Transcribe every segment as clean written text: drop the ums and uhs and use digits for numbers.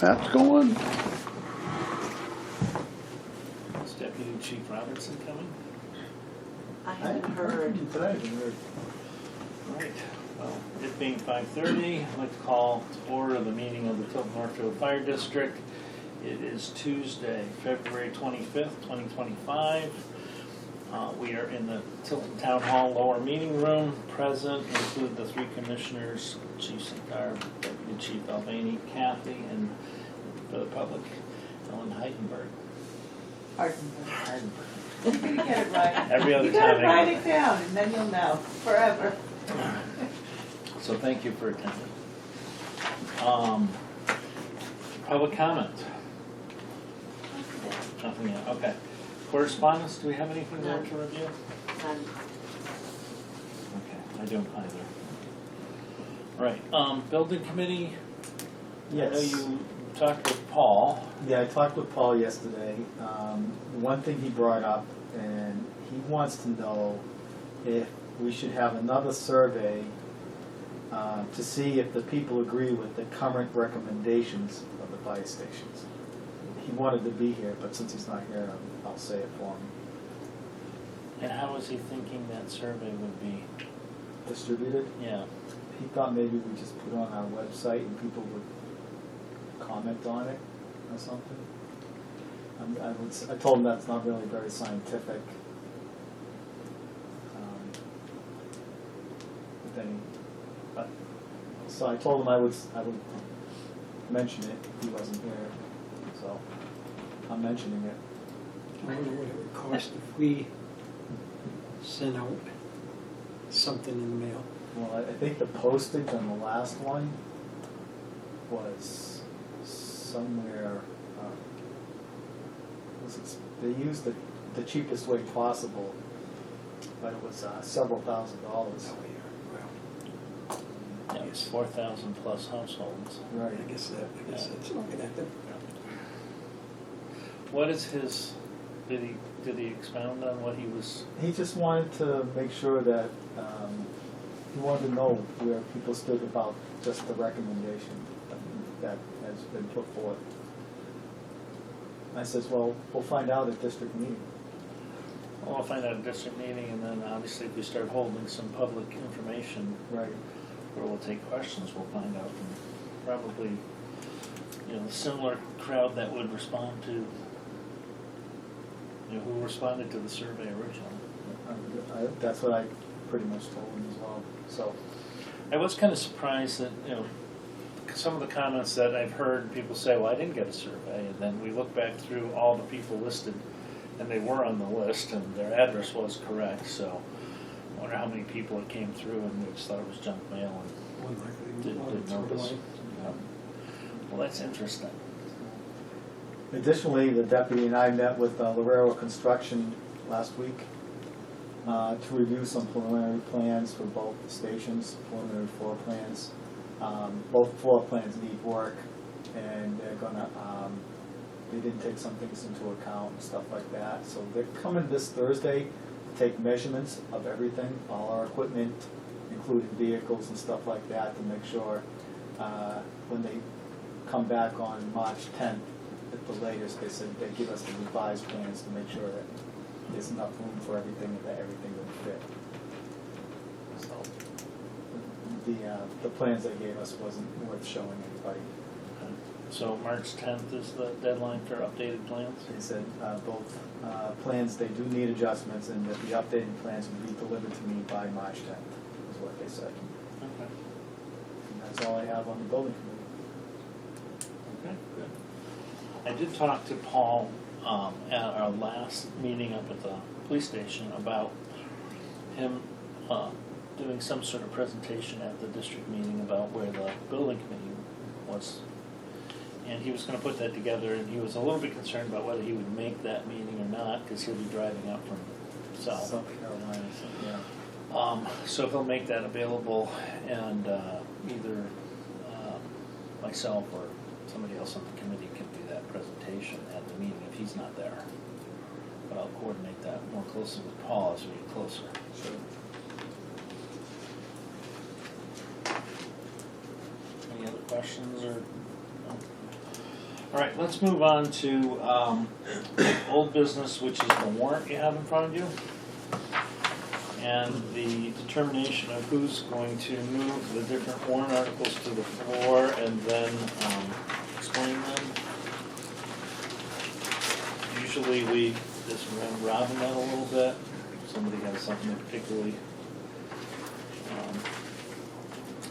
Pat's going. Is Deputy Chief Robertson coming? I haven't heard. Right. Well, it being 5:30, I'd like to call to order the meeting of the Tilton Northfield Fire District. It is Tuesday, February 25th, 2025. We are in the Tilton Town Hall lower meeting room. Present include the three commissioners, Chief Sinclair, Deputy Chief Albany, Kathy, and for the public, Ellen Heidenberg. Heidenberg. You're gonna get it right. Every other You gotta time. write it down, and then you'll know forever. So thank you for attending. Public comment? Nothing yet, okay. Correspondence, do we have anything there to review? None. Okay, I don't either. Right, building committee, I know Yes. you talked with Paul. Yeah, I talked with Paul yesterday. One thing he brought up, and he wants to know if we should have another survey to see if the people agree with the current recommendations of the fire stations. He wanted to be here, but since he's not here, I'll say it for him. And how was he thinking that survey would be? Distributed. Yeah, He thought maybe we just put it on our website and people would comment on it or something. I told him that's not really very scientific. So I told him I would mention it if he wasn't here. So I'm mentioning it. I wonder what it would cost if we sent out something in the mail. Well, I think the postage on the last one was somewhere. They used the cheapest way possible, but it was several $1,000s. yeah, it's 4,000 plus households. Right. I guess that's looking at it. What is his, did he expound on what he was? He just wanted to make sure that he wanted to know where people stood about just the recommendation that has been put forth. I says, well, we'll find out at district meeting. Well, we'll find out at district meeting, and then obviously if we start holding some public information Right. where we'll take questions, we'll find out from probably, the similar crowd that would respond to, who responded to the survey originally. That's what I pretty much told him as well. So, I was kind of surprised that, some of the comments that I've heard people say, well, I didn't get a survey, and then we look back through all the people listed, and they were on the list, and their address was correct, so I wonder how many people it came through and we just thought it was junk mail and didn't notice. Yeah. Well, that's interesting. additionally, the deputy and I met with Lorero Construction last week to review some preliminary plans for both stations, preliminary floor plans. Both floor plans need work, and they're gonna, they didn't take some things into account and stuff like that. So they're coming this Thursday to take measurements of everything, all our equipment, including vehicles and stuff like that, to make sure when they come back on March 10th, at the latest, they said they give us the revised plans to make sure that there's enough room for everything and that everything would fit. So the plans they gave us wasn't worth showing anybody. So March 10th is the deadline for updated plans? They said both plans, they do need adjustments, and that the updated plans would be delivered to me by March 10th, is what they said. Okay. And that's all I have on the building committee. Okay, good. I did talk to Paul at our last meeting up at the police station about him doing some sort of presentation at the district meeting about where the building committee was. And he was going to put that together, and he was a little bit concerned about whether he would make that meeting or not, because he'll be driving up from south. South Carolina, so, yeah. So he'll make that available, and either myself or somebody else on the committee can do that presentation at the meeting if he's not there. But I'll coordinate that more closely with Paul as we get closer. Sure. Any other questions or? No? All right, let's move on to old business, which is the warrant you have in front of you. And the determination of who's going to move the different warrant articles to the floor and then explain them. Usually we just run robin that a little bit. Somebody has something particularly.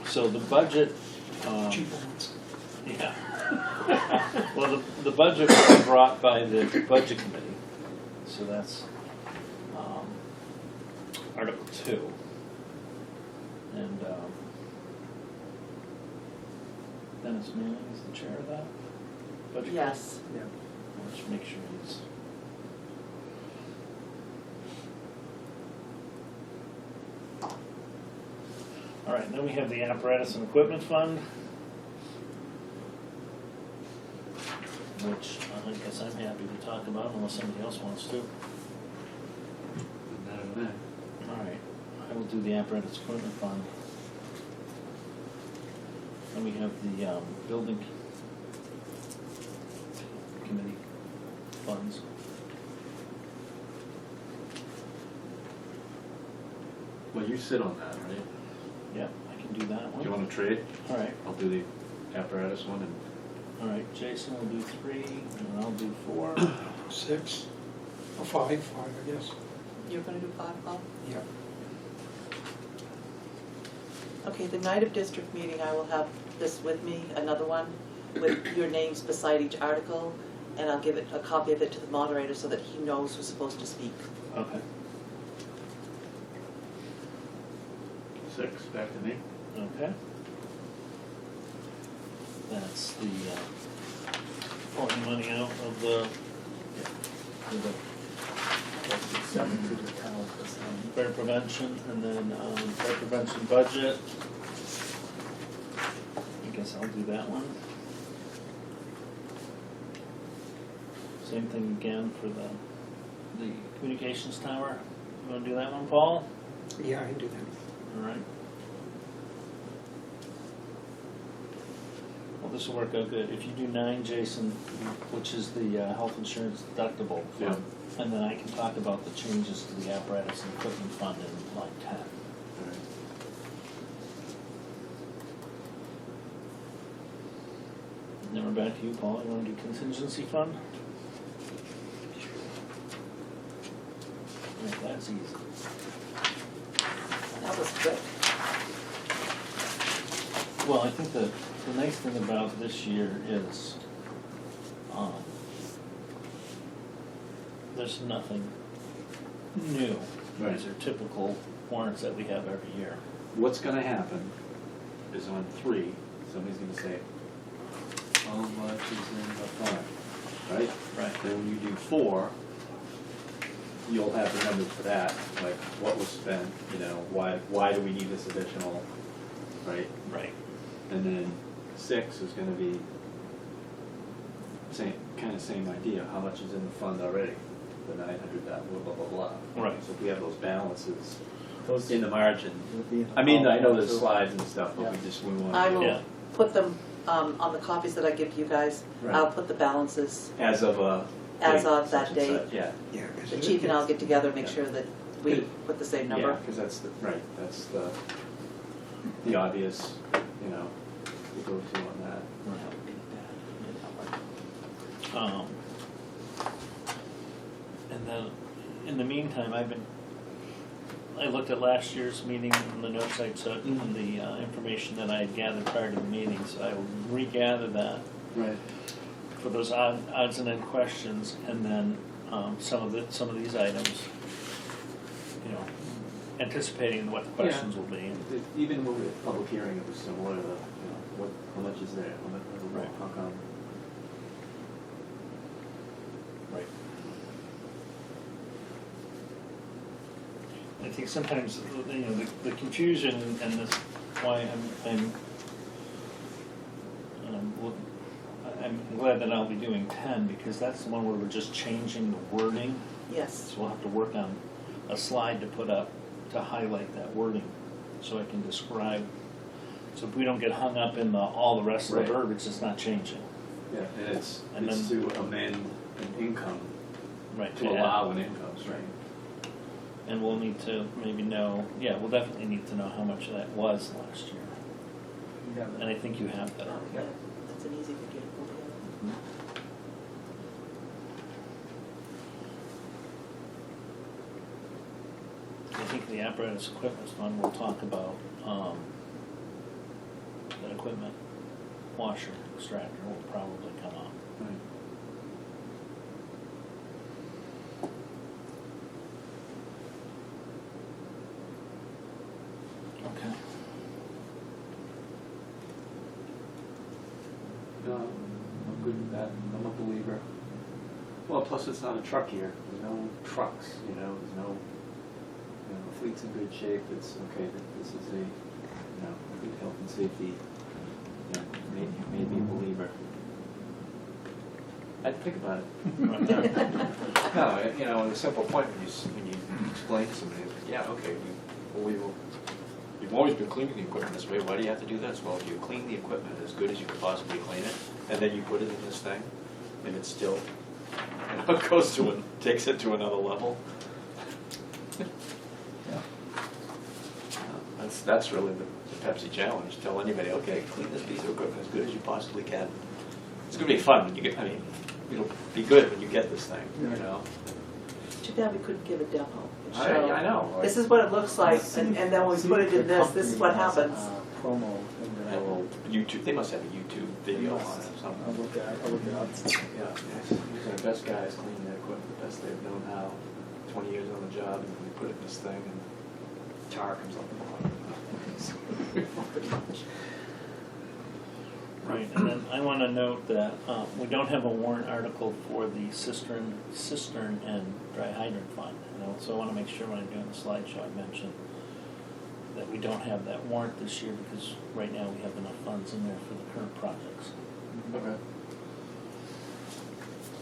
So the budget. Cheaper ones. Yeah. Well, the budget was brought by the budget committee, so that's Article 2. And Dennis Manning is the chair of that budget. Yes. Yeah. Let's make sure he's. All right, then we have the apparatus and equipment fund, which I guess I'm happy to talk about unless somebody else wants to. All right, I will do the apparatus equipment fund. Then we have the building committee funds. Well, you sit on that, right? Yep, I can do that one. Do you want to trade? All right, I'll do the apparatus one and all right, Jason will do 3, and I'll do 4. 6 or 5, I guess. You're gonna do 5, Paul? Yep. Okay, the night of district meeting, I will have this with me, another one, with your names beside each article, and I'll give it a copy of it to the moderator so that he knows who's supposed to speak. Okay. 6, back to me. Okay. That's the pulling money out of the Seven to the town. fire prevention, and then fire prevention budget. I guess I'll do that one. Same thing again for the communications tower. You want to do that one, Paul? Yeah, I can do that. All right. Well, this will work out good. If you do 9, Jason, which is the health insurance deductible Yeah. fund, and then I can talk about the changes to the apparatus and equipment fund in like 10. All right. Then we're back to you, Paul. You want to do contingency fund? Yeah, that's easy. That was quick. Well, I think the nice thing about this year is there's nothing new. Right. These are typical warrants that we have every year. What's going to happen is on 3, somebody's going to say, how much is in the fund, right? Right. Then when you do 4, you'll have the numbers for that, like what was spent, you know, why do we need this additional, right? Right. And then 6 is going to be same idea. How much is in the fund already? The 900, that blah blah blah blah. Right. So if we have those balances Those in the margin. would be- I mean, I know there's slides and stuff, but Yeah. we want I to Yeah. will put them on the copies that I give you guys. Right. I'll put the balances as of As of such that and date. such. Yeah. Yeah. 'cause The it chief and I'll gets- get together and make Yeah. sure that we Good. put the same Yeah, number. because that's that's the obvious, you know, to go to on that. And then, in the meantime, I looked at last year's meeting and the notes I took and the information that I had gathered prior to the meeting, so I will regather that Right. for those odds and end questions, and then some of these items, you know, anticipating what the questions will be. Even when we had public hearing, it was similar to, how much is there? How much, Right. how come? Right. I think sometimes, the confusion and this, why I'm glad that I'll be doing 10, because that's the one where we're just changing the wording. Yes. So we'll have to work on a slide to put up to highlight that wording, so I can describe, so if we don't get hung up in all the rest of the Right. verbiage, it's not changing. Yeah, and it's And to amend an income, right, to allow an income stream. And we'll need to maybe know, yeah, we'll definitely need to know how much that was last year. Yeah. And I think you have that already. Yeah, that's an easy figure to pull together. I think the apparatus equipment fund will talk about, that equipment washer extractor will probably come up. Right. Okay. No, I'm good with that. I'm a believer. Well, plus it's not a truck year. There's no trucks, there's no, the fleet's in good shape. It's okay that this is a, a good health and safety, made me a believer. I'd think about it. Right there. No, a simple point when you explain to somebody, yeah, okay, you've always been cleaning the equipment this way. Why do you have to do this? Well, if you clean the equipment as good as you could possibly clean it, and then you put it in this thing, and it's still, it goes to takes it to another level. Yeah. That's really the Pepsi challenge. Tell anybody, okay, clean this piece of equipment as good as you possibly can. It's gonna be fun when you get. It'll be good when you get this thing. Too bad we couldn't give a demo. and I show, know. This is what it looks like, and then when we put it in this is what happens. Promo thing that I And will. YouTube. They must have a YouTube video on it or I'll something. look it up. Yeah, these are the best guys cleaning their equipment, the best they've known how. 20 years on the job, and they put it in this thing, and tar comes up the bottom. Right, and then I want to note that we don't have a warrant article for the cistern and dry hydrant fund. So I want to make sure when I'm doing the slideshow, I mention that we don't have that warrant this year because right now we have enough funds in there for the current projects. Okay.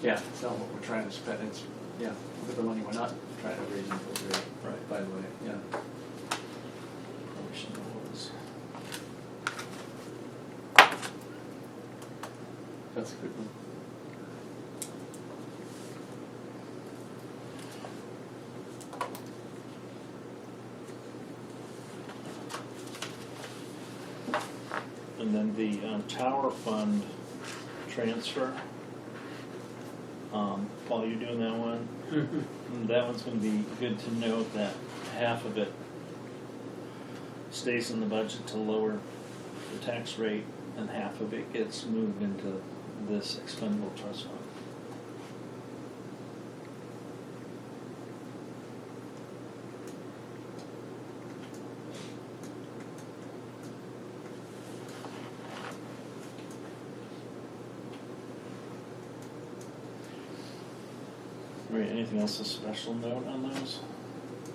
Yeah, it's not what we're trying to spend. It's, look at the money we're not trying to raise and appropriate. Right. By the way, yeah. Probably should know what it is. That's a good one. And then the tower fund transfer. Paul, you're doing that one? And that one's going to be good to note that half of it stays in the budget to lower the tax rate, and half of it gets moved into this expendable trust fund. Right, anything else, a special note on those?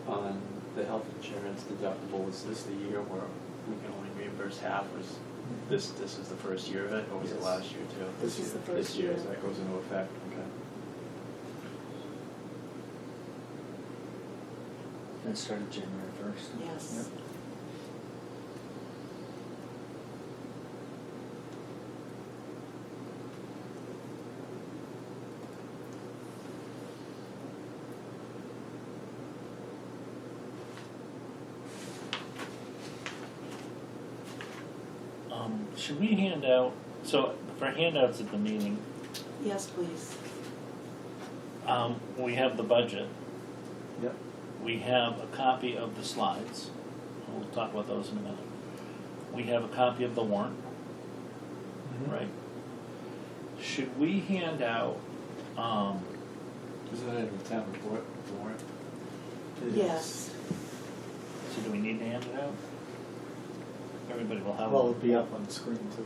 On the health insurance deductible, is this the year where we can only reimburse half, or is this is the first year of it, or was it Yes. last year too? This is the This first year, year. so that goes into effect, okay. And it started January 1st. Yes. Should we hand out, so for handouts at the meeting, Yes, please. we have the budget. Yep. We have a copy of the slides. We'll talk about those in a minute. We have a copy of the warrant, right? Should we hand out, Isn't that in the town report, the warrant? Yes. so do we need to hand it out? Everybody will have Well, one. it'll be up on the screen too.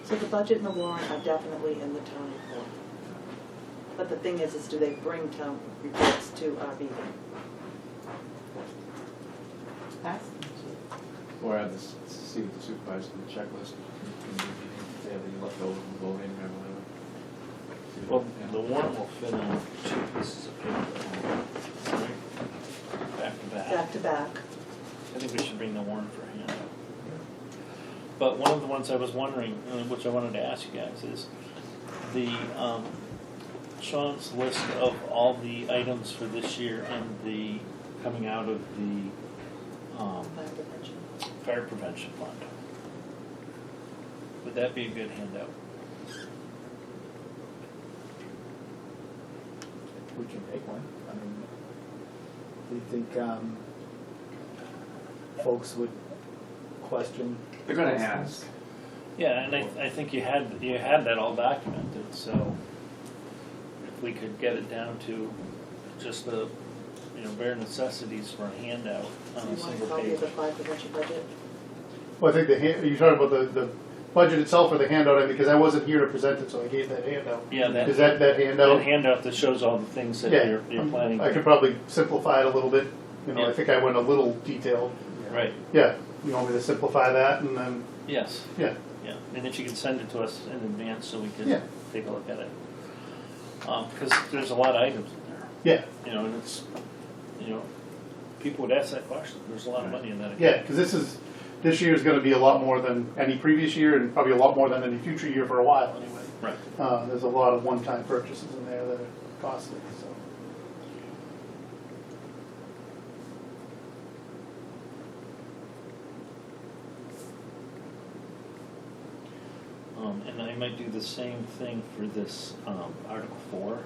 So the budget and the warrant are definitely in the town report. But the thing is do they bring town reports to our meeting? Pass? Or have this, see with the supervisor, the checklist, if they have any leftovers from voting or whatever. See Well, what- the warrant will fit on 2 pieces of paper, right? Back to back. Back to back. I think we should bring the warrant for handout. but one of the ones I was wondering, which I wanted to ask you guys, is the Sean's list of all the items for this year and the coming out of the Fire prevention. fire prevention fund. Would that be a good handout? We can make one. I mean, do you think folks would question? They're gonna ask. Yeah, and I think you had that all documented, so if we could get it down to just the, bare necessities for a handout Do on you a want a single copy page. of the fire prevention budget? Well, I think you're talking about the budget itself or the handout, because I wasn't here to present it, so I gave that handout. Yeah, Is that that handout? handout that shows all the things that Yeah. you're planning. I could probably simplify it a little bit. Yeah. I think I went a little detailed. Right, Yeah, you want me to simplify that and then, yes, yeah. yeah, and if you could send it to us in advance so we Yeah. could take a look at it. Because there's a lot of items in there. Yeah, And it's, people would ask that question. There's a lot of money in that account. yeah, because this year is going to be a lot more than any previous year and probably a lot more than any future year for a while anyway. Right. There's a lot of one-time purchases in there that are costly, so. And I might do the same thing for this Article 4.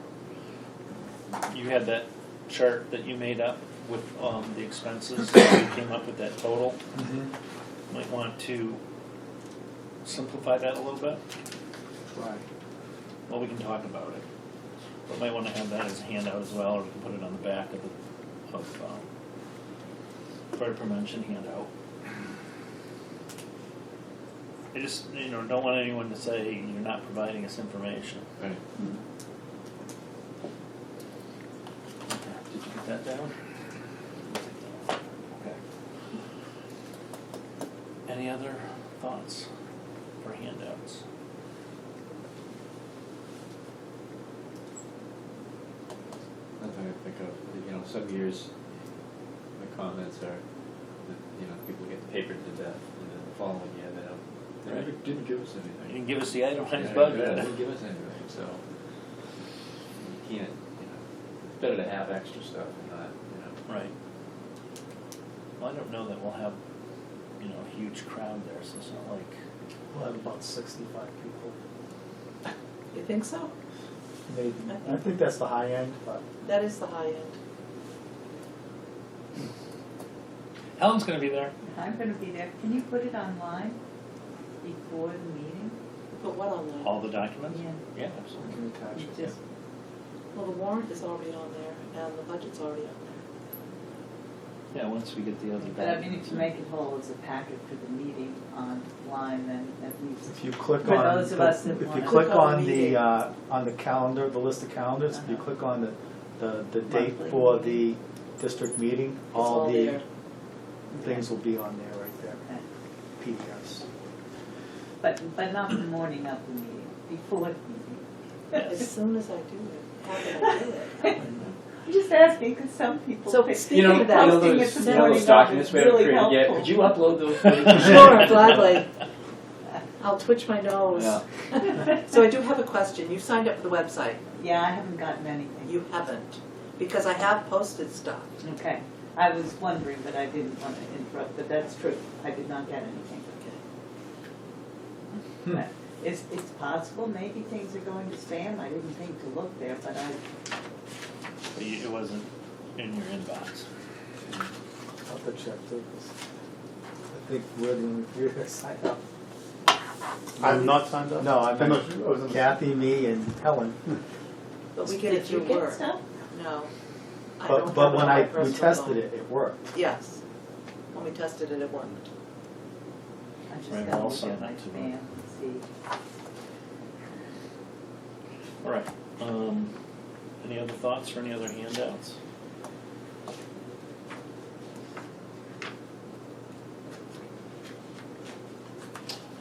You had that chart that you made up with the expenses, and you came up with that total. Might want to simplify that a little bit. Right. Well, we can talk about it. But might want to have that as a handout as well, or we can put it on the back of the fire prevention handout. I just, don't want anyone to say you're not providing us information. Right. Okay. Did you get that down? Okay. Any other thoughts for handouts? Nothing I think of. Some years, the comments are, that, people get papered to death, and then the following year they don't. They never didn't give us anything. You didn't give us the itemized Yeah, budget. They didn't give us anything, so you can't. It's better to have extra stuff than not. Right. Well, I don't know that we'll have, a huge crowd there, so it's not like, We'll have about 65 people, You think so? maybe. I think that's the high end, but That is the high end. Helen's gonna be there. I'm gonna be there. Can you put it online before the meeting? But what on that? All the documents? Yeah. Yeah, we absolutely. can attach You it. just, Well, the warrant is already on there, and the budget's already on there. Yeah, once we get the other but I mean, documents. if you make it whole as a packet for the meeting online, then at least. If you click For on, those of us that if you wanna- click Click on on meeting. the calendar, the list of calendars, if you click on the date Monthly for the meeting. district meeting, It's all all the there. things will be on there right there, Okay. PDFs. But not the morning of the meeting, before the meeting. As soon as I do it, how can I do it? I'm just asking, because some people So think speaking of that, posting it the morning those of documents is we haven't really created yet. helpful. Could you upload those? Sure, gladly. I'll twitch my nose. Yeah. So I do have a question. You signed up for the website. Yeah, I haven't gotten anything. You haven't, because I have posted stuff. Okay, I was wondering, but I didn't want to interrupt, but that's true. I did not get anything. But it's possible, maybe things are going to spam. I didn't think to look there, but But it wasn't in your inbox. I'll have to check too, 'cause I think we're the only three that signed up. I'm not signed up? No, I I'm not- meant I was in the- Kathy, me, and Helen. But we get it did you through get work. stuff? No. I don't But have but it when on my we personal tested phone. it worked. Yes. When we tested it, it worked. I'm just Right, gonna I'll look send at my it to spam them. and see. All right. Any other thoughts or any other handouts?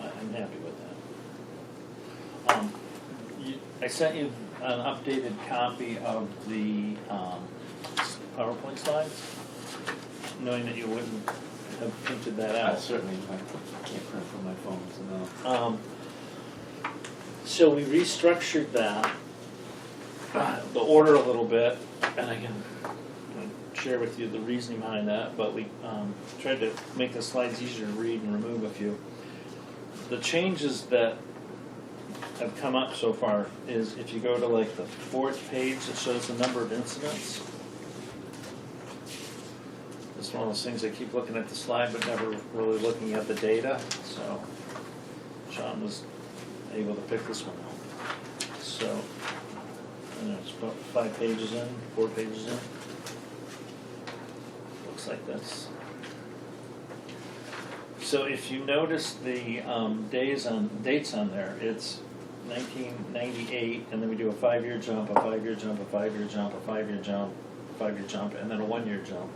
I'm happy with that. I sent you an updated copy of the PowerPoint slides, knowing that you wouldn't have printed that I out. certainly, I can't print from my phone, so no. So we restructured that, the order a little bit, and I can share with you the reasoning behind that, but we tried to make the slides easier to read and remove a few. The changes that have come up so far is if you go to like the 4th page, it shows the number of incidents. It's one of those things I keep looking at the slide but never really looking at the data, so Sean was able to pick this one out. So, I know it's about 5 pages in, 4 pages in. Looks like that's. So if you notice the dates on there, it's 1998, and then we do a 5-year jump, a 5-year jump, a 5-year jump, a 5-year jump, 5-year jump, and then a 1-year jump.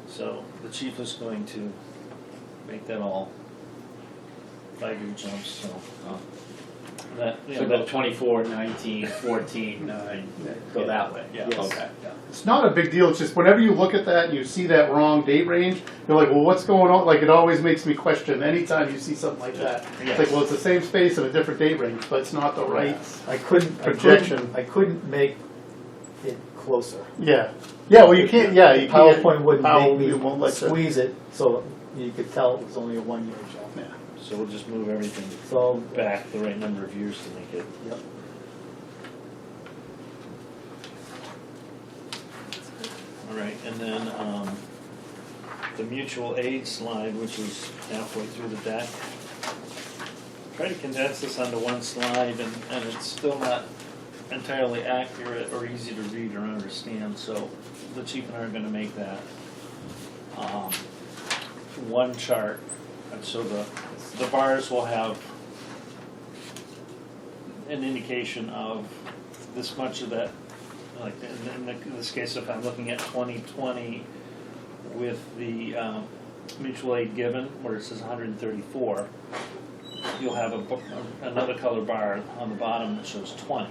So the chief is going to make that all 5-year jumps. So that So go 24, 19, 14, 9, go that way? Yeah. Yes. Okay. Yeah. It's not a big deal, it's just whenever you look at that and you see that wrong date range, you're like, well, what's going on? Like, it always makes me question anytime you see something like that. It's like, well, it's the same space and a different date range, but it's not the right I couldn't, projection. I couldn't make it closer. Yeah. Yeah, well, you can't, yeah, you can't. PowerPoint wouldn't How- make you won't me let you- squeeze it so you could tell it was only a 1-year jump. Yeah. So we'll just move everything So, back the right number of years to make it. yep. All right, and then the mutual aid slide, which is halfway through the deck. Try to condense this onto one slide, and it's still not entirely accurate or easy to read or understand, so the chief and I are gonna make that one chart. And so the bars will have an indication of this much of that, like in this case, if I'm looking at 2020 with the mutual aid given, where it says 134, you'll have another color bar on the bottom that shows 20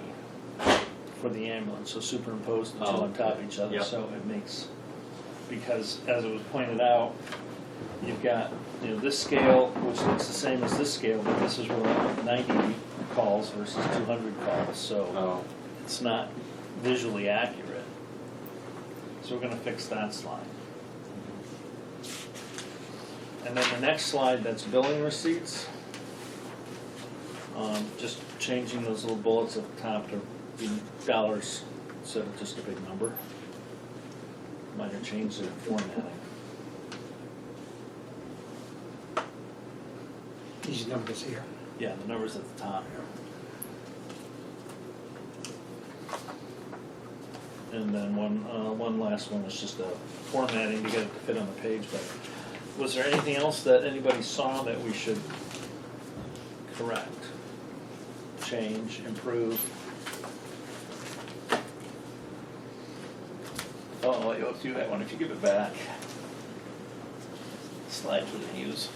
for the ambulance, so superimposed the two on top of each other. Yep. So it makes, because as it was pointed out, you've got this scale, which looks the same as this scale, but this is really 90 calls versus 200 calls, so Oh, it's not visually accurate. So we're going to fix that slide. And then the next slide, that's billing receipts. Just changing those little bullets at the top to be dollars instead of just a big number. Might have changed their formatting. These numbers here. Yeah, the numbers at the top. And then one last one is just a formatting to get it to fit on the page. But was there anything else that anybody saw that we should correct, change, improve? Oh, you'll do that one if you give it back. Slide we didn't use.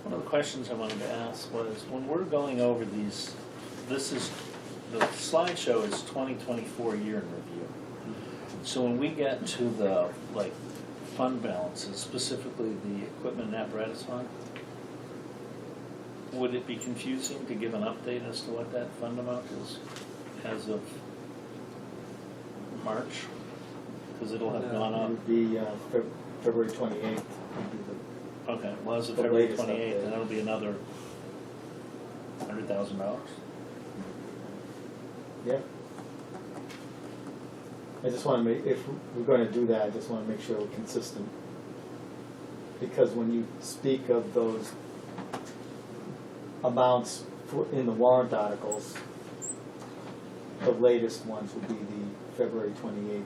One of the questions I wanted to ask was, when we're going over these, this is, the slideshow is 2024 year in review. So when we get to the, like, fund balances, specifically the equipment and apparatus fund, would it be confusing to give an update as to what that fund amount is as of March? Because it'll have gone It up. would be February 28th. would be Okay, well, as of The February latest 28th, update. and that'll be another $100,000. Yeah. I just want to make, if we're going to do that, I just want to make sure we're consistent. Because when you speak of those amounts in the warrant articles, the latest ones will be the February 28th,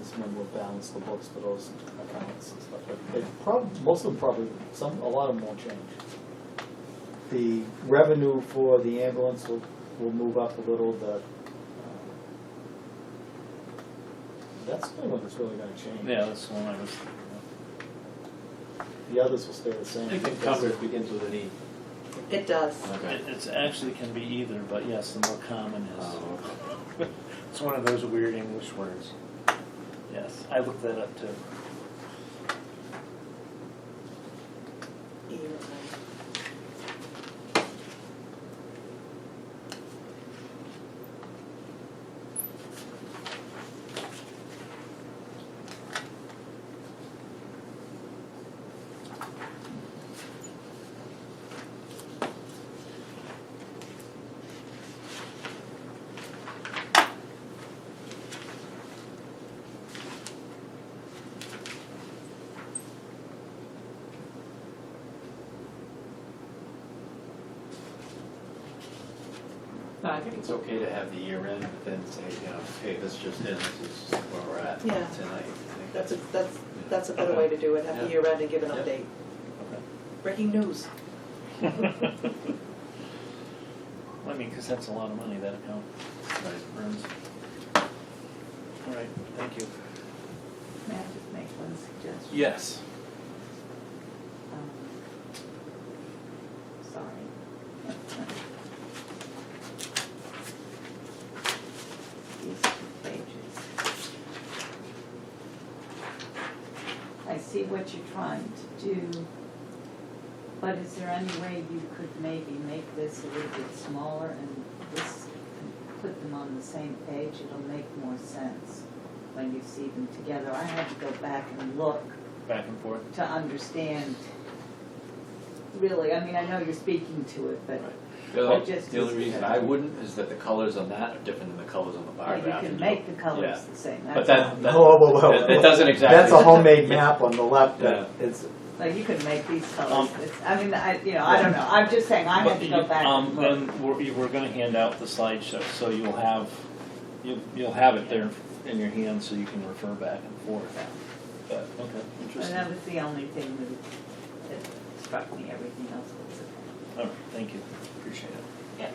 is when we'll balance the books for those accounts and stuff. But most of them probably, a lot of them won't change. The revenue for the ambulance will move up a little. That's the only one that's really gonna change. Yeah, that's the one I was, The others will stay the same. Encumbered begins with an E. It does. Okay. it's actually can be either, but yes, the more common is. Oh, okay. It's one of those weird English words. Yes, I looked that up too. E or No, I think it's okay to have the year end, but then say, you know, hey, this just in, this is where we're at Yeah. tonight. I think That's a better way to do it, have the year end and give an Yeah. update. Okay. Breaking news. I mean, because that's a lot of money, that account earns. All right, thank you. May I just make one suggestion? Yes. Um, Sorry. These 2 pages. I see what you're trying to do, but is there any way you could maybe make this a little bit smaller and this, and put them on the same page? It'll make more sense when you see them together. I had to go back and look Back and forth. to understand, really, I mean, I know you're speaking to it, but The only reason I wouldn't is that the colors on that are different than the colors on the bar well, you graph. can and make the colors yeah. the same. But That's that, all. it doesn't exactly. That's a homemade map on the left. That it's Like, you could make these colors, I mean, I don't know, I'm just saying, I had to go back and look. Then we're gonna hand out the slideshow, so you'll have it there in your hand so you can refer back and forth. But, okay, And interesting. that was the only thing that struck me, everything else was okay. All right, thank you, appreciate it. Yeah.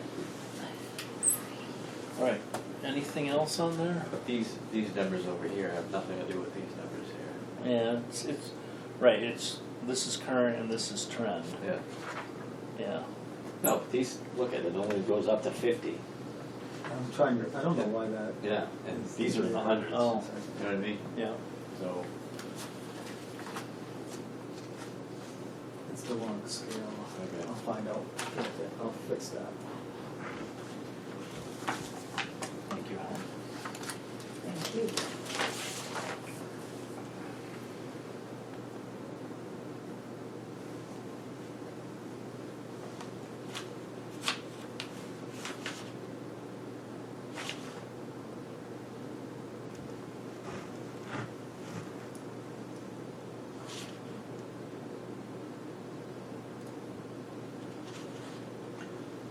All right, anything else on there? But these numbers over here have nothing to do with these numbers here. Yeah, it's, right, this is current and this is trend, Yeah. yeah. No, these, look at it, only goes up to 50. I'm trying to. I don't know why that. Yeah, and these are in the hundreds. Oh. You know what I mean? Yeah. So, It's the wrong scale. Okay. I'll find out. I'll fix that. Thank you, Helen. Thank you.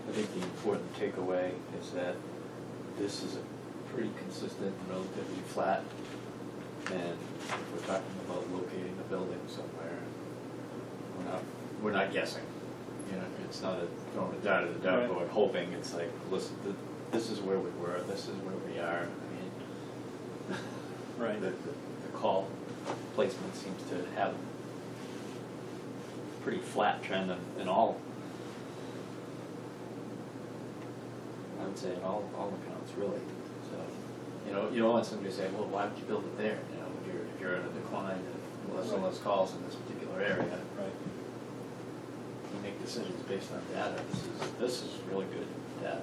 I think the important takeaway is that this is a pretty consistent, relatively flat, and if we're talking about locating a building somewhere, we're not guessing. You know, it's not a throwing a dart at the dartboard, hoping. It's like, listen, this is where we were, this is where we are. I mean, Right. the call placement seems to have pretty flat trend in all. I would say in all accounts, really. So, you don't want somebody to say, well, why would you build it there? You know, if you're in a decline, and less and less calls in this particular area. Right. You make decisions based on data. This is really good data.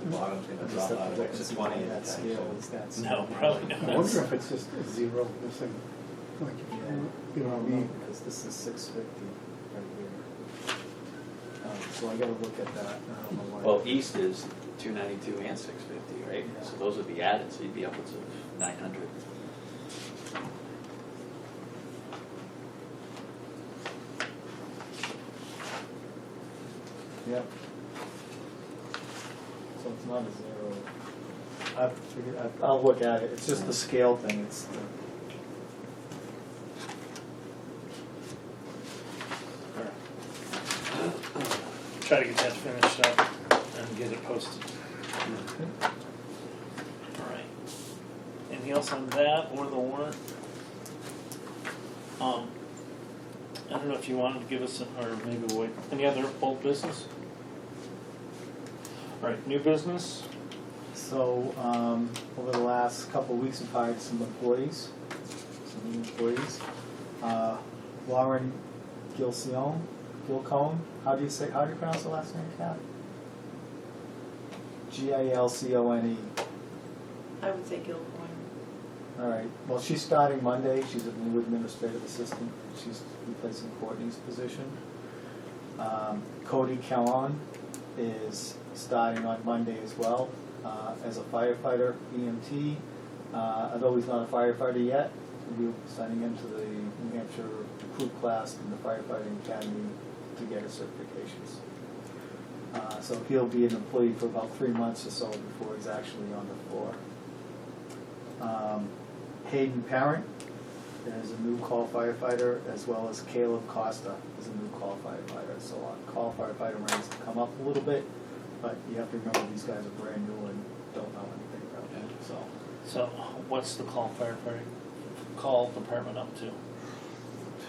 The bottom's gonna Just drop have out to of look and exit see 20 why at that the time. scale so- is that. No, probably I not. wonder if it's just a zero missing, like, if Yeah. you know what I mean? Because this is 650 right here. So I gotta look at that. I don't know why. Well, east is 292 and 650, right? Yeah. So those would be added, so you'd be upwards of 900. Yep. So it's not a zero. I figured, I'll look at it, it's just the scale thing, it's the. Try to get that finished up and get it posted. All right. Anything else on that or the warrant? I don't know if you wanted to give us, or maybe wait, any other old business? All right, new business? So, over the last couple of weeks, we've hired some employees, some new employees. Lauren Gilcone, how do you pronounce the last name, Kath? Gilcone. I would say Gilcoin. All right, well, she's starting Monday, she's a new administrative assistant, she's replacing Courtney's position. Cody Kellon is starting on Monday as well, as a firefighter, EMT. Although he's not a firefighter yet, we'll be sending him to the New Hampshire recruit class in the firefighting academy to get his certifications. So he'll be an employee for about 3 months or so before he's actually on the floor. Hayden Parent is a new call firefighter, as well as Caleb Costa is a new call firefighter. So our call firefighter ranks have come up a little bit, but you have to remember these guys are brand new and don't know anything about it. So what's the call department up to?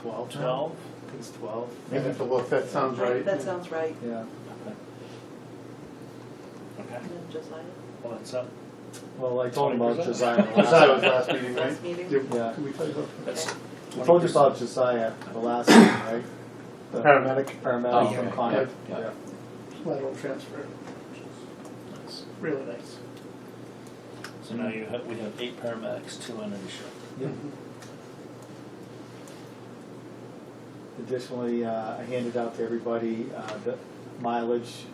12 now? 12? I think it's 12. You have to look, that sounds right. That sounds right. Yeah. Okay. And then Josiah, Well, that's up. Well, I told him about 20%. Josiah. Josiah was last meeting, right? last meeting. Yeah. Can we tell you about That's I told you about Josiah the last meeting, right? The Paramedic. Paramedic Oh, from yeah, Concord. yeah. lateral transfer? nice. Really nice. So now we have 8 paramedics, 2 under the shift. Yep. Additionally, I handed out to everybody the mileage,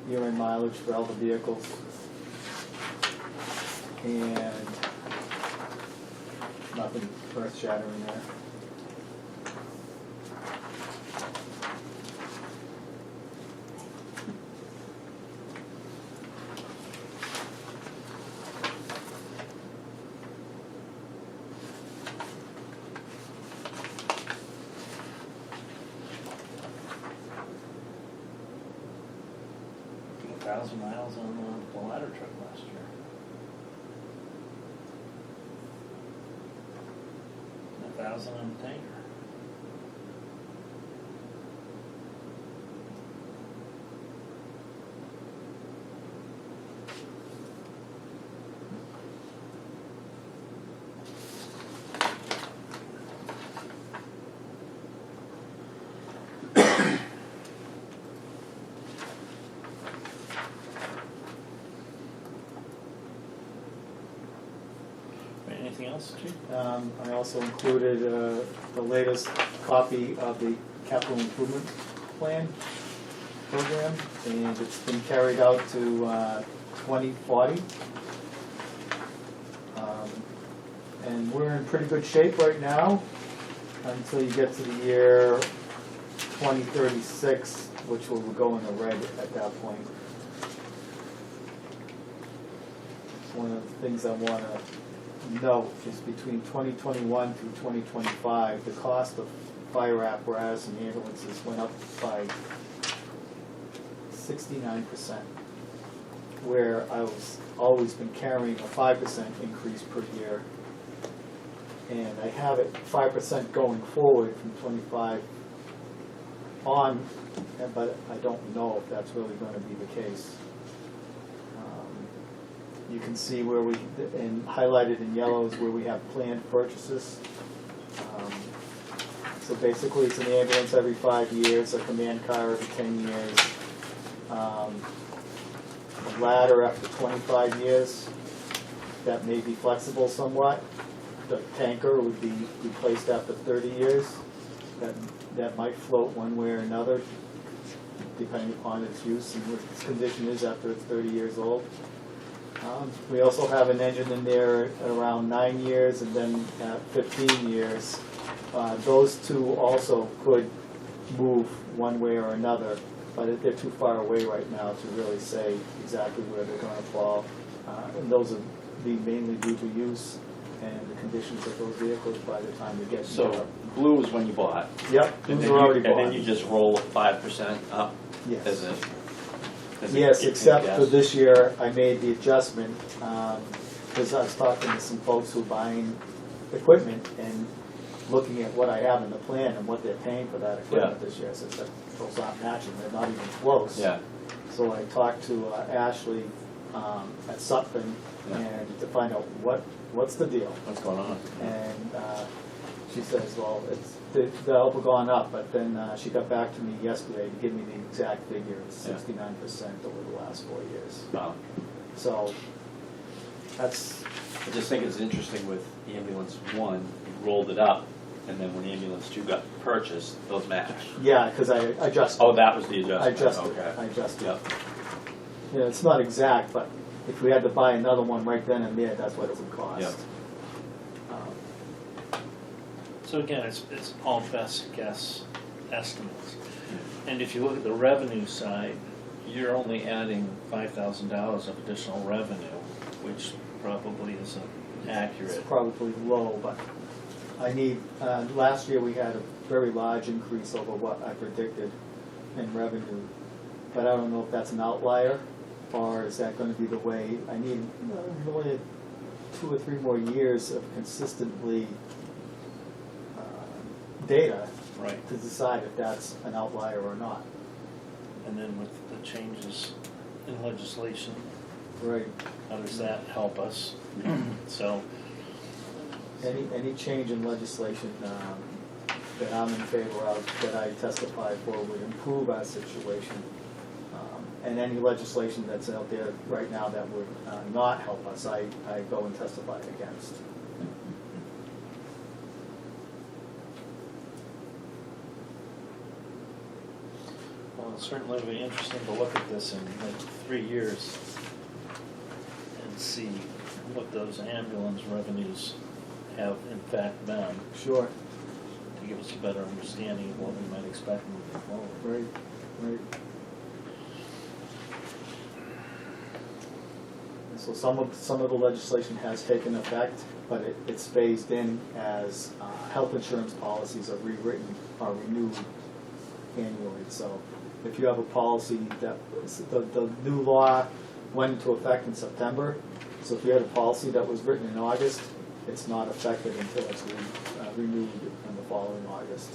year-end mileage for all the vehicles. And nothing earth-shattering there. Did 1,000 miles on the ladder truck last year. And 1,000 on the tanker. Anything else, Chief? I also included the latest copy of the capital improvement plan program, and it's been carried out to 2040. And we're in pretty good shape right now until you get to the year 2036, which will go in the red at that point. One of the things I want to note is between 2021 through 2025, the cost of fire apparatus and ambulances went up by 69%, where I was always been carrying a 5% increase per year. And I have it 5% going forward from 25 on, but I don't know if that's really going to be the case. You can see where we, and highlighted in yellow is where we have planned purchases. So basically it's an ambulance every 5 years, a command car every 10 years, a ladder after 25 years. That may be flexible somewhat. The tanker would be replaced after 30 years. That might float one way or another, depending upon its use and what its condition is after it's 30 years old. We also have an engine in there at around 9 years, and then at 15 years. Those two also could move one way or another but they're too far away right now to really say exactly where they're gonna fall. And those would be mainly due to use and the conditions of those vehicles by the time they get So there. blue is when you bought. Yep, And those then are you, already and bought. then you just roll 5% up Yes. as a Yes, except for guess. this year, I made the adjustment, because I was talking to some folks who are buying equipment and looking at what I have in the plan and what they're paying for that equipment Yeah. this year. I said, that those aren't matching, they're not even close. Yeah, So I talked to Ashley at Sutphen Yeah. and to find out what's the deal. what's going on? And she says, well, the help have gone up, but then she got back to me yesterday to give me the exact figure. It's Yeah. 69% over the last 4 years. Wow. So that's, I just think it's interesting with ambulance 1, you rolled it up, and then when ambulance 2 got purchased, those matched. yeah, because I adjusted. Oh, that was the I adjustment, adjusted, okay. I adjusted. Yep. Yeah, it's not exact, but if we had to buy another one right then and there, that's what it would cost. Yep. So again, it's all best guess estimates. And if you look at the revenue side, you're only adding $5,000 of additional revenue, which probably isn't It's accurate. probably low, but I need, last year we had a very large increase over what I predicted in revenue. But I don't know if that's an outlier, or is that gonna be the way, I need really 2 or 3 more years of consistently data Right. to decide if that's an outlier or not. And then with the changes in legislation, Right. how does that help us? So, Any change in legislation that I'm in favor of, that I testify for, would improve our situation. And any legislation that's out there right now that would not help us, I go and testify against. well, it'll certainly be interesting to look at this in like 3 years and see what those ambulance revenues have in fact been, Sure. to give us a better understanding of what we might expect moving forward. Right, right. And so some of the legislation has taken effect, but it's phased in as health insurance policies are rewritten, are renewed annually. So if you have a policy that, the new law went into effect in September, so if you had a policy that was written in August, it's not effective until it's renewed in the following August.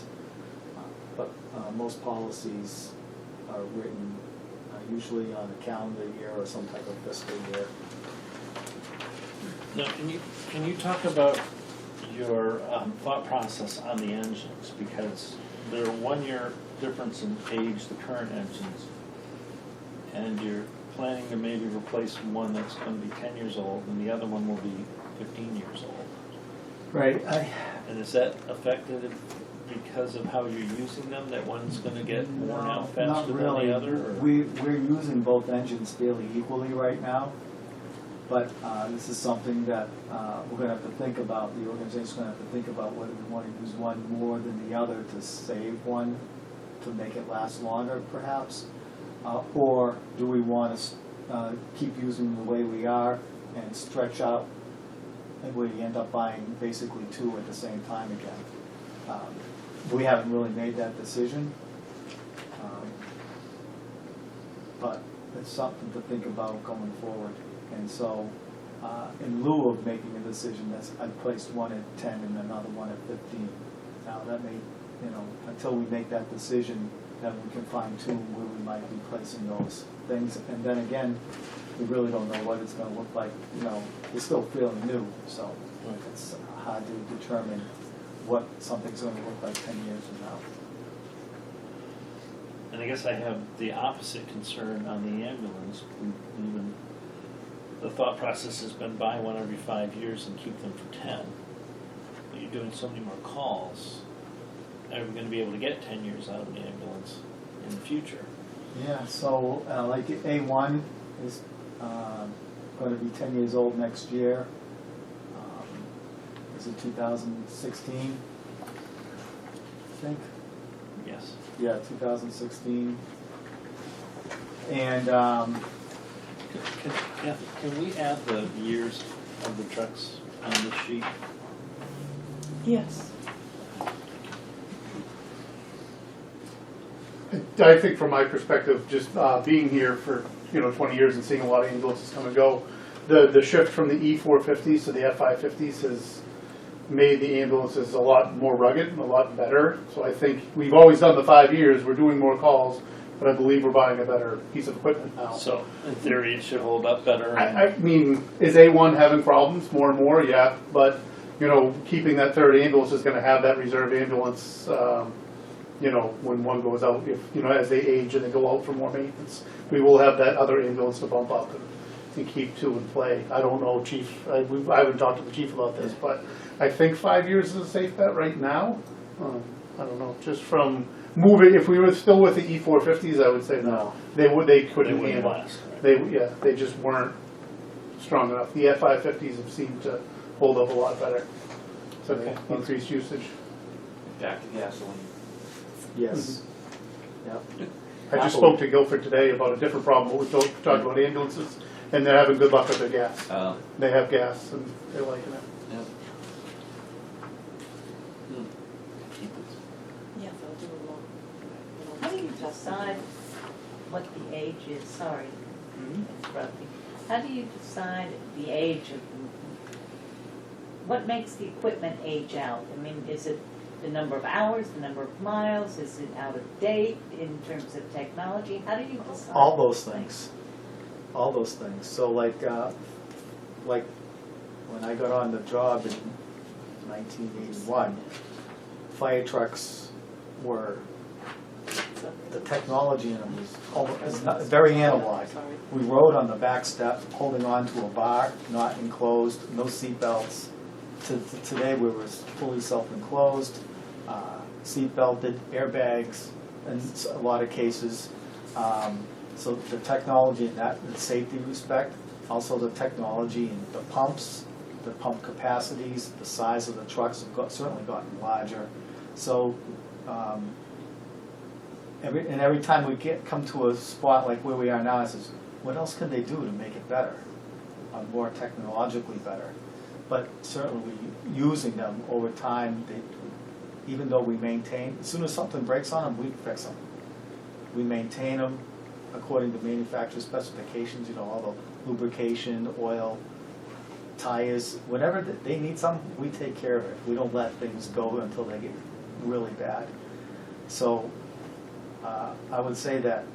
But most policies are written usually on a calendar year or some type of fiscal year. Now, can you talk about your thought process on the engines? Because they're 1 year difference in age, the current engines, and you're planning to maybe replace one that's going to be 10 years old, and the other one will be 15 years old. Right. And is that affected because of how you're using them, that one's going to get worn out faster than the other? Or? We're using both engines fairly equally right now, but this is something that we're going to have to think about. The organization's going to have to think about whether we want to use one more than the other to save one, to make it last longer perhaps, or do we want to keep using the way we are and stretch out, and we end up buying basically 2 at the same time again. We haven't really made that decision, but it's something to think about going forward. And so, in lieu of making a decision, I placed one at 10 and another one at 15. Now that may, until we make that decision, then we can fine tune where we might be placing those things. And then again, we really don't know what it's going to look like. It's still fairly new, so it's hard to determine what something's going to look like 10 years from now. And I guess I have the opposite concern on the ambulance. Even the thought process has been buy one every 5 years and keep them for 10. But you're doing so many more calls. Are we going to be able to get 10 years out of the ambulance in the future? Yeah, so like A1 is going to be 10 years old next year. Is it 2016? I think. Yes. Yeah, 2016. And, Can we add the years of the trucks on the sheet? Yes. I think from my perspective, just being here for 20 years and seeing a lot of ambulances come and go, the shift from the E450s to the F550s has made the ambulances a lot more rugged and a lot better. So I think we've always done the 5 years. We're doing more calls, but I believe we're buying a better piece of equipment now. So in theory, it should hold up better. I mean, is A1 having problems more and more? Yeah, but keeping that third ambulance is going to have that reserve ambulance. When one goes out, if as they age and they go out for more maintenance, we will have that other ambulance to bump up and keep two in play. I don't know, Chief. I haven't talked to the chief about this, but I think 5 years is a safe bet right now. I don't know, just from moving. If we were still with the E450s, I would say no. They couldn't wouldn't handle. last, right? They just weren't strong enough. The F550s have seemed to hold up a lot better. So Okay. increased usage. Back to gasoline. yes. Yep. I just spoke to Guilford today about a different problem. We talked about ambulances, and they're having good luck with their gas. They have gas, and they're liking it. Yeah. Yes, I'll do a long. How do you decide what the age is? Sorry, interrupting. How do you decide the age of, what makes the equipment age out? I mean, is it the number of hours, the number of miles? Is it out of date in terms of technology? How do you decide? All those things. All those things. So like when I got on the job in 1981, fire trucks were, the technology in them was very analog. We rode on the back step, holding on to a bar, not enclosed, no seat belts. Today we were fully self-enclosed, seat belted, airbags in a lot of cases. So the technology in that in safety respect, also the technology in the pumps, the pump capacities, the size of the trucks have certainly gotten larger. So every time we come to a spot like where we are now, I says, what else can they do to make it better, more technologically better? But certainly using them over time, even though we maintain, as soon as something breaks on them, we fix them. We maintain them according to manufacturer specifications, all the lubrication, oil, tires, whenever they need something, we take care of it. We don't let things go until they get really bad. So I would say that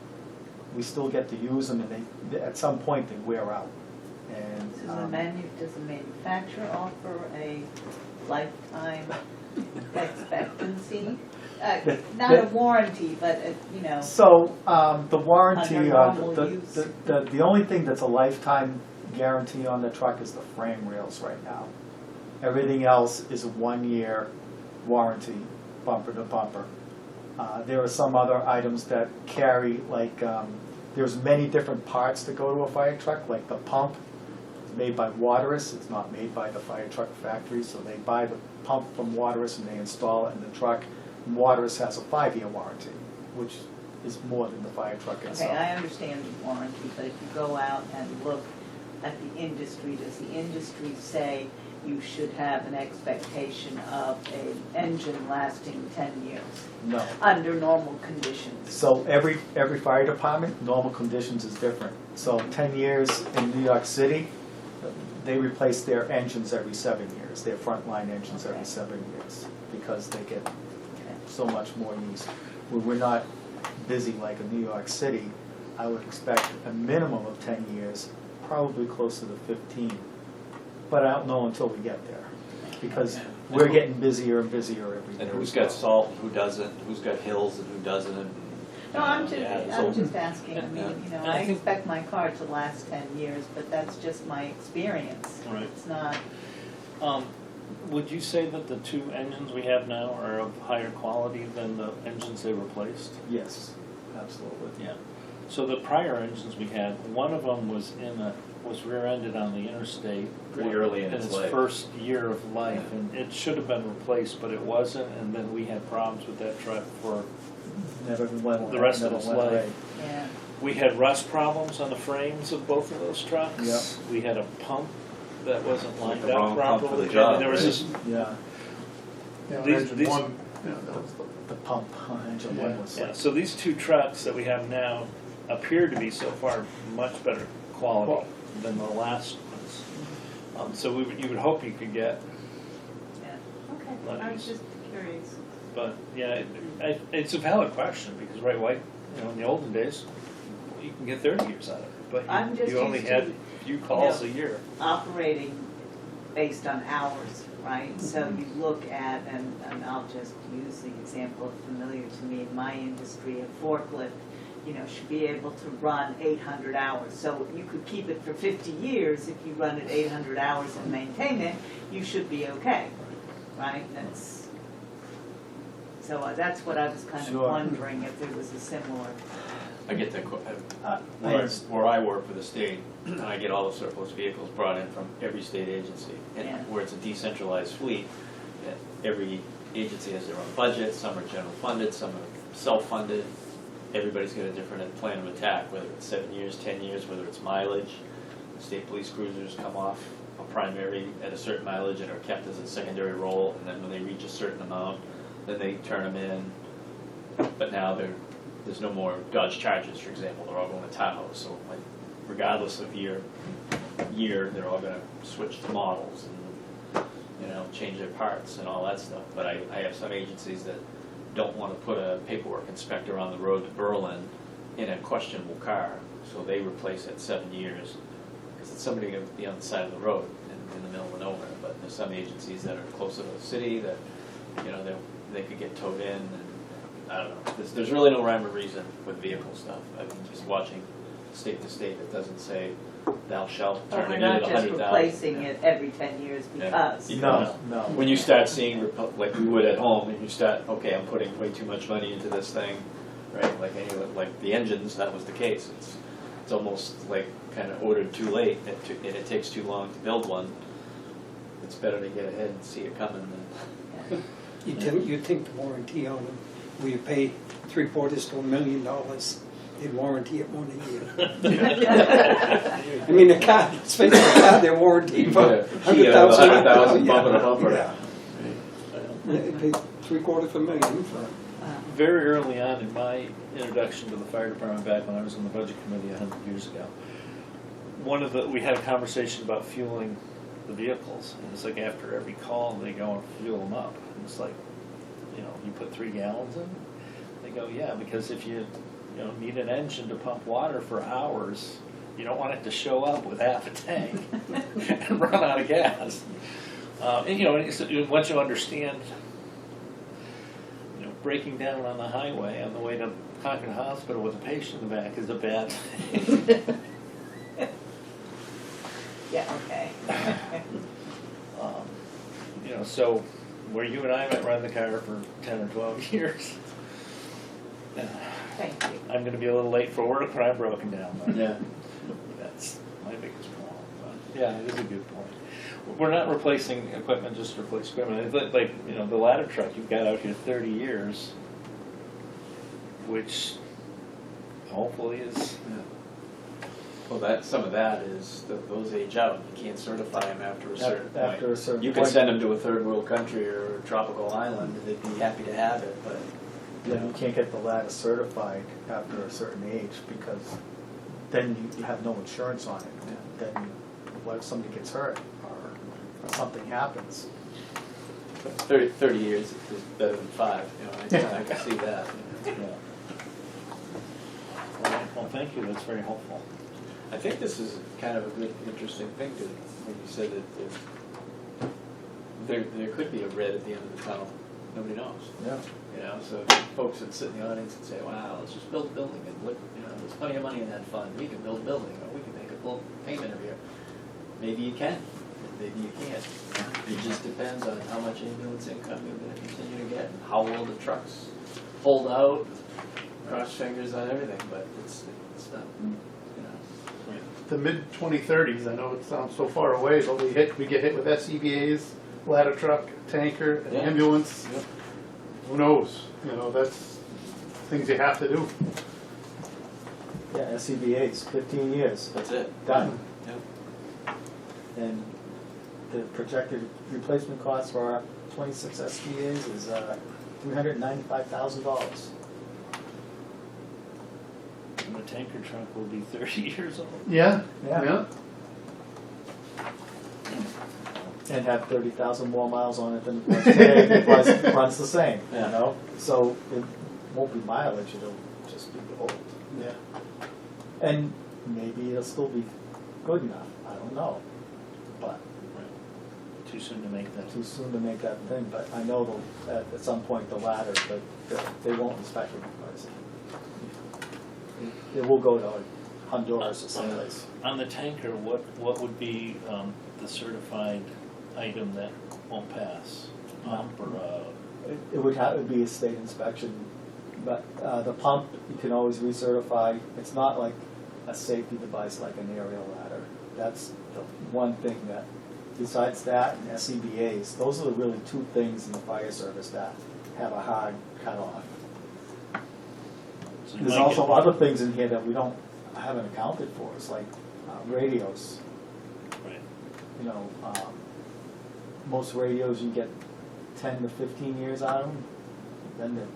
we still get to use them, and at some point they wear out. And Does the manufacturer offer a lifetime expectancy? Not a warranty, but So the warranty, Under normal use. the only thing that's a lifetime guarantee on the truck is the frame rails right now. Everything else is a 1-year warranty, bumper to bumper. There are some other items that carry, like there's many different parts that go to a fire truck, like the pump is made by Waterous. It's not made by the fire truck factory, so they buy the pump from Waterous and they install it in the truck. Waterous has a 5-year warranty, which is more than the fire truck itself. Okay, I understand the warranty, but if you go out and look at the industry, does the industry say you should have an expectation of an engine lasting 10 years? No. Under normal conditions? So every fire department, normal conditions is different. So 10 years in New York City, they replace their engines every 7 years, their frontline engines every 7 years, because they get so much more use. We're not busy like in New York City. I would expect a minimum of 10 years, probably closer to 15. But I don't know until we get there, because we're getting busier and busier every day. And who's got salt and who doesn't, who's got hills and who doesn't. No, I'm so- just asking, I mean, And I I think- expect my car to last 10 years, but that's just my experience. Right. It's not, Would you say that the 2 engines we have now are of higher quality than the engines they replaced? Yes, absolutely. Yeah. So the prior engines we had, one of them was rear-ended on the interstate Pretty early in its life. first year of life, and it should have been replaced, but it wasn't. And then we had problems with that truck for Never went the rest of never its went life. away. yeah. We had rust problems on the frames of both of those trucks. Yep. We had a pump that wasn't lined the up wrong pump for properly. the job, And there was right? this, Yeah, You know, These- engine these- one, you know, that was the pump on engine one was yeah, like, so these two trucks that we have now appear to be so far much better quality than the last ones. So you would hope you could get, Yeah, okay, Let I me- was just curious. but yeah, it's a valid question because right, in the olden days, you can get 30 years out of it, but I'm just you only used had to, a few calls a year. Operating based on hours, right? So Mm-hmm. you look at, and I'll just use the example familiar to me in my industry, a forklift, should be able to run 800 hours. So you could keep it for 50 years. If you run it 800 hours and maintain it, you should be okay, right? So that's what I was kind of Sure. wondering, if there was a similar. I get that, I where I work for the state, and I get all the surplus vehicles brought in from every state agency. And Yeah. where it's a decentralized fleet, that every agency has their own budget, some are general funded, some are self-funded. Everybody's got a different plan of attack, whether it's 7 years, 10 years, whether it's mileage. State police cruisers come off a primary at a certain mileage and are kept as a secondary role, and then when they reach a certain amount, then they turn them in. But now there's no more Dodge Chargers, for example, they're all going to Tahoe, so like, regardless of year, they're all gonna switch to models and, change their parts and all that stuff. But I have some agencies that don't wanna put a paperwork inspector on the road to Berlin in a questionable car, so they replace it 7 years, because it's somebody gonna be on the side of the road in the middle of nowhere. But there's some agencies that are closer to the city that, they could get towed in, and I don't know. There's really no rhyme or reason with vehicle stuff. I'm just watching state to state. It doesn't say thou shalt But turn we're it not into just 100,000. replacing it every 10 years Yeah. because. No, no. When you start seeing, like we would at home, and you start, okay, I'm putting way too much money into this thing, right? Like the engines, that was the case. It's almost like kind of ordered too late, and it takes too long to build one. It's better to get ahead and see it coming than. You think the warranty on them, where you pay $750,000 to $1 million, they'd warranty it 1 year. I mean, the car, especially the car, they're warranted for Yeah, 100,000. 100,000 bumper to bumper. Yeah. They pay $750,000 for it. Very early on in my introduction to the fire department, back when I was on the budget committee 100 years ago, we had a conversation about fueling the vehicles, and it's like after every call they go and fuel them up, and it's like, you put 3 gallons in. They go, yeah, because if you need an engine to pump water for hours, you don't want it to show up with half a tank and run out of gas. And once you understand, breaking down on the highway on the way to Concord Hospital with a patient in the back is a bad thing. Yeah, okay. So where you and I might run the car for 10 or 12 years, Thank you. I'm going to be a little late for work when I'm broken down. Yeah. That's my biggest problem. But yeah, it is a good point. We're not replacing equipment just to replace equipment. It's like the ladder truck you've got out here 30 years, which hopefully is. Well, some of that is those age out. You can't certify them after a certain point. After a certain You point. could send them to a third world country or a tropical island, and they'd be happy to have it. But Yeah, you can't get the ladder certified after a certain age, because then you have no insurance on it. Then what if somebody gets hurt or something happens? 30 years is better than 5. I can see that. Yeah. All right. Well, thank you. That's very helpful. I think this is kind of a good, interesting thing to, like you said, that there could be a red at the end of the tunnel. Nobody knows. Yeah. So folks that sit in the audience and say, wow, let's just build a building and look, there's plenty of money in that fund. We can build a building, or we can make a full payment every year. Maybe you can, maybe you can't. It just depends on how much ambulance income you're going to continue to get and how well the trucks hold out. Cross fingers on everything, but it's not, The mid-2030s, I know it sounds so far away, but we get hit with SCBA's, ladder truck, tanker, an Yeah. ambulance. Yep. Who knows? That's things you have to do. Yeah, SCBA's, 15 years, That's it. done. Yep. And the projected replacement cost for our 26 SBA's is $395,000. And the tanker truck will be 30 years old. Yeah, Yeah. yeah. And have 30,000 more miles on it than it was today. It runs the same, you Yeah. know? So it won't be mileage, it'll just be old. Yeah. And maybe it'll still be good enough, I don't know. But Too soon to make that. too soon to make that thing, but I know at some point the latter, but they won't inspect it because it will go to like Honduras or someplace. On the tanker, what would be the certified item that won't pass? Pump or It would have to be a state inspection, but the pump, you can always recertify. It's not like a safety device like an aerial ladder. That's the one thing that, besides that and SCBA's, those are the really two things in the fire service that have a hard cutoff. so you There's might also get- other things in here that I haven't accounted for. It's like radios. Right. You know, most radios you get 10 to 15 years out of them. Then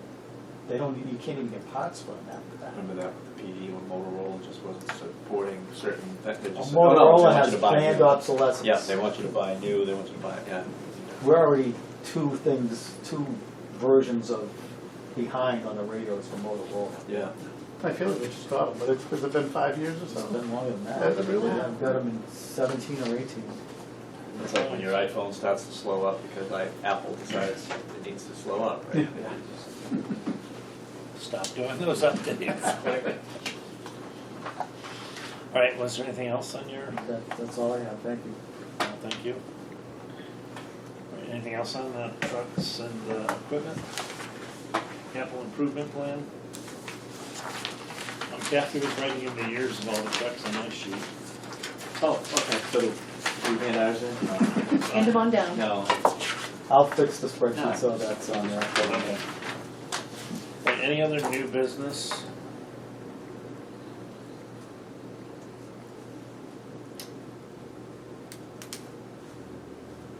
they don't. You can't even get parts for them after that. Remember that with the PD when Motorola just wasn't supporting certain, they just said, Motorola oh, no, they want has you to buy planned new. obsolescence. Yeah, they want you to buy new, they want you to buy, yeah. We're already two versions of behind on the radios from Motorola. Yeah. I feel like we just got them, but has it been 5 years or It's so? been longer than that. Has it really? Yeah, I've got them in 17 or 18. It's like when your iPhone starts to slow up because Apple decides it needs to slow up, right? Stop doing those updates. All right, was there anything else on your, That's all I have. Thank you. thank you. All right, anything else on the trucks and equipment? Capital improvement plan? Kathy was writing in the years of all the trucks on my sheet. Oh, okay, so do you hand ours in? Hand them on down. No. I'll fix the spreadsheet No. so that's on there. Okay. Right, any other new business?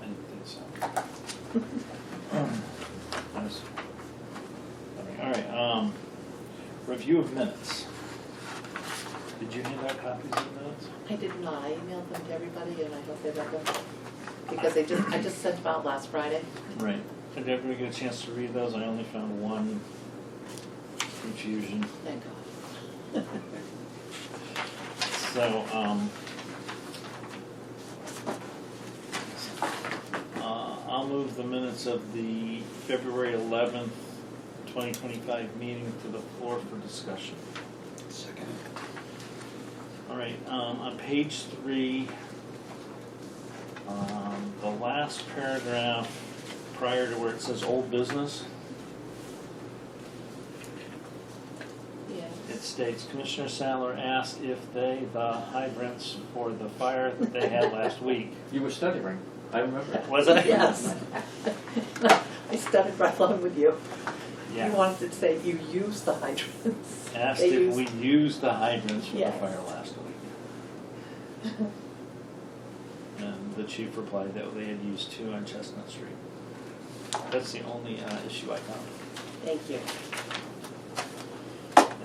I didn't think so. Nice. All right, review of minutes. Did you hand out copies of the minutes? I did not. I emailed them to everybody and I hope they read them. Because I just sent them out last Friday. Right. Did everybody get a chance to read those? I only found one confusion. Thank God. So, I'll move the minutes of the February 11th, 2025 meeting to the floor for discussion. Second. All right, on page 3, the last paragraph prior to where it says old business, it Yes. states Commissioner Sadler asked if the hydrants for the fire that they had last week. You were studying, I remember. Was I? Yes. I studied right along with you. Yeah. You wanted to say you use the hydrants. Asked They if use- we used the hydrants for the Yes. fire last week. And the chief replied that they had used 2 on Chestnut Street. That's the only issue I found. Thank you.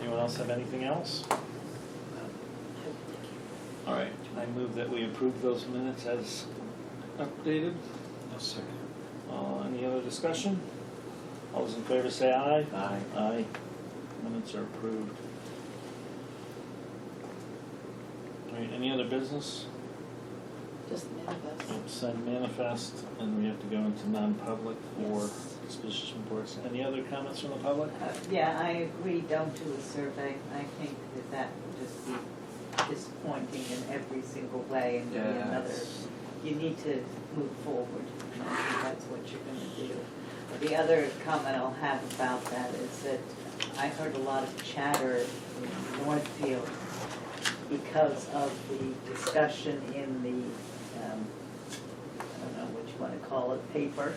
Anyone else have anything else? All right, I move that we approve those minutes as updated. Second. Any other discussion? All those in favor say aye. Aye. Aye. Minutes are approved. All right, any other business? Just manifest. Sign manifest, and we have to go into non-public for Yes. suspicious reports. Any other comments from the public? Yeah, I agree, don't do a survey. I think that would just be disappointing in every single way and be Yeah, another, it's- you need to move forward. And I think that's what you're gonna do. The other comment I'll have about that is that I heard a lot of chatter in Northfield because of the discussion in the, I don't know what you want to call it, paper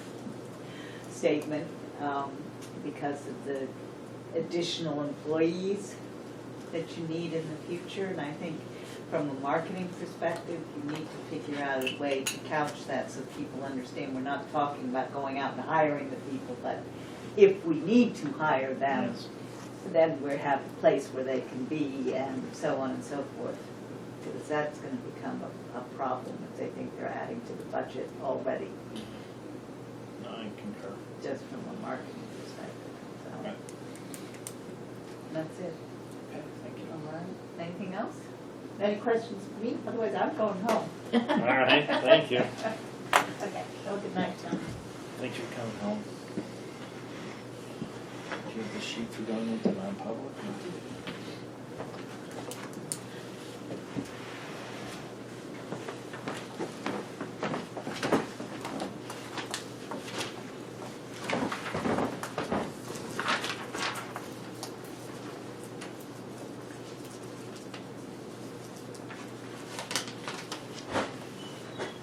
statement, because of the additional employees that you need in the future, and I think from a marketing perspective, you need to figure out a way to couch that so people understand we're not talking about going out and hiring the people, but if we need to hire them, Yes. then we have a place where they can be and so on and so forth. Because that's gonna become a problem if they think they're adding to the budget already, No, I concur. just from a marketing perspective, so. Right. That's it. Okay, thank you. All right, anything else? Any questions for me? Otherwise, I'm going home. All right, thank you. Okay, well, good night, John. Thanks for coming home. Do you have the sheet for going into non-public?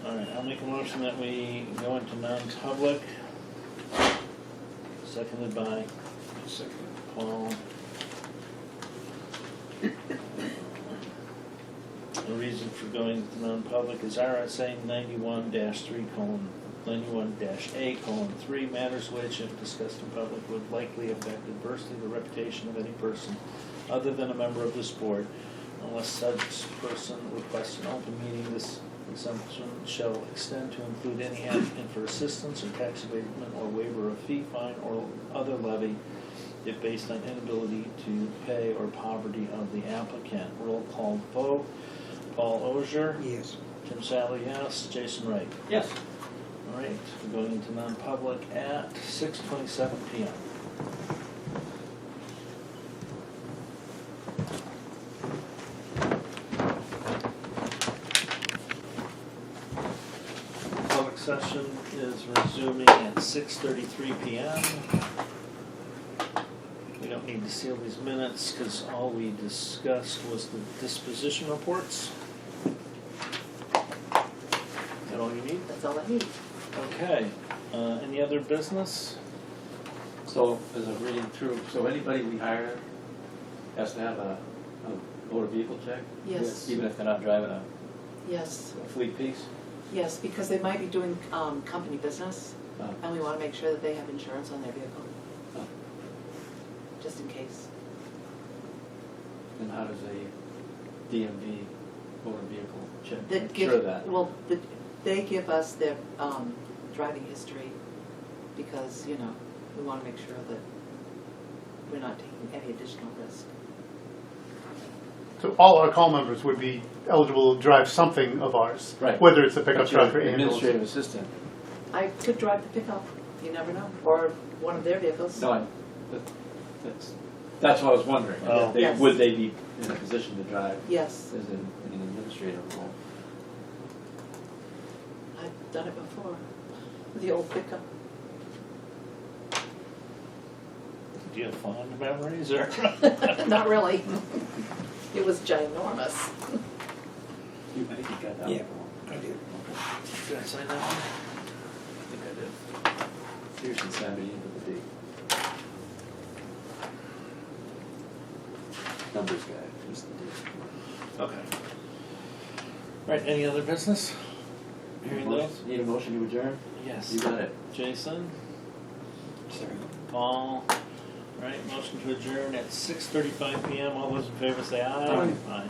All right, I'll make a motion that we go into non-public. Seconded by Paul. The reason for going to non-public is RSA 91-3:91-A:3, matters which, if discussed in public, would likely affect adversely the reputation of any person other than a member of this board. Unless such person requests an open meeting, this exemption shall extend to include any applicant for assistance or tax abatement or waiver of fee, fine, or other levy if based on inability to pay or poverty of the applicant. Roll call vote. Paul Ogier? Yes. Tim Sally, yes. Jason Wright? Yes. All right, we're going into non-public at 6:27 PM. Public session is resuming at 6:33 PM. We don't need to seal these minutes because all we discussed was the disposition reports. Is that all you need? That's all I need. Okay, any other business? So, as I'm reading through, so anybody we hire has to have a motor vehicle check? Yes. Even if they're not driving a Yes, fleet piece? yes, because they might be doing company business, Oh. and we want to make sure that they have insurance on their vehicle, Oh. just in case. And how does a DMV motor vehicle check That make give- sure that? Well, they give us their driving history because, you know, we want to make sure that we're not taking any additional risk. So all our call members would be eligible to drive something of ours. Right. Whether it's a pickup But your truck or ambulance. administrative assistant? I could drive the pickup, you never know, or one of their vehicles. No, that's what I was wondering. Oh. Yes. Would they be in a position to drive Yes, as in an administrative role? I've done it before, the old pickup. Do you have fond memories or? Not really. It was ginormous. I think you got that Yeah. one. I did. Did I sign that one? I think I did. Here's the Saturday end of the date. Numbers guy, here's the date. Okay. Right, any other business? Hearing Motion- those? Need a motion to adjourn? Yes. You got it. Jason? Sorry. Paul? All right, motion to adjourn at 6:35 PM. All those in favor say aye. Aye. Aye.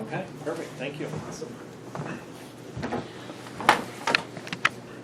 Okay, perfect, thank you. Awesome.